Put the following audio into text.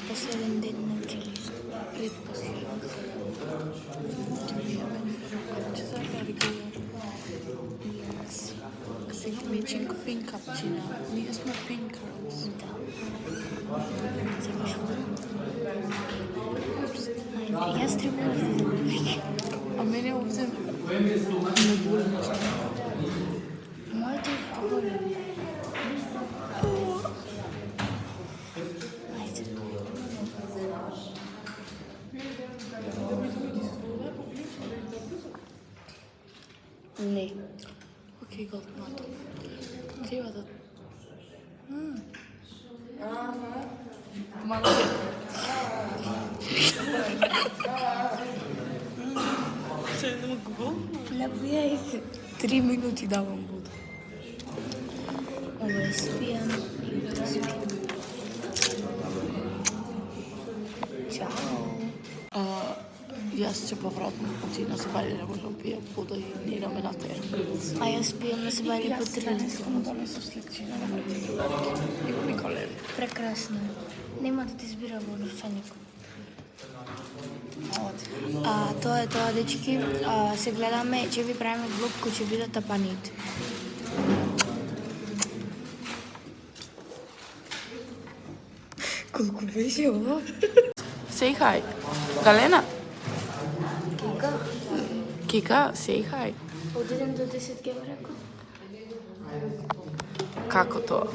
Последен ден на училиште. Предпоследен. Че за Регулар. Сега мечинко пинк капчина. Ние сме pink girls. Да. Завършваме. Айде, аз трябва да завърши. А мене овде не боли нещо. Моето е по-големо. Айде. Не. Окей, готмато. Треба да... Малко... Се едно губо? Напояй се. 3 минути давам вода. Ова е спијан и утре спијан. Чао. Јас ќе повратам оти на Себајле, не можам пијам вода и не идаме на тера. А јас пијам на Себајле по 3 искам да не со сликчина на моите другарки. Има ми колели. Прекрасно. Нема да ти избира вода никој. Тоа е тоа, дечки. Се гледаме, ќе ви правиме влог кој ќе бидат тапаните. Колку беше ова? Say hi. Галена? Кика? Кика, say hi. Од 1 до 10 ке рекол? Како тоа?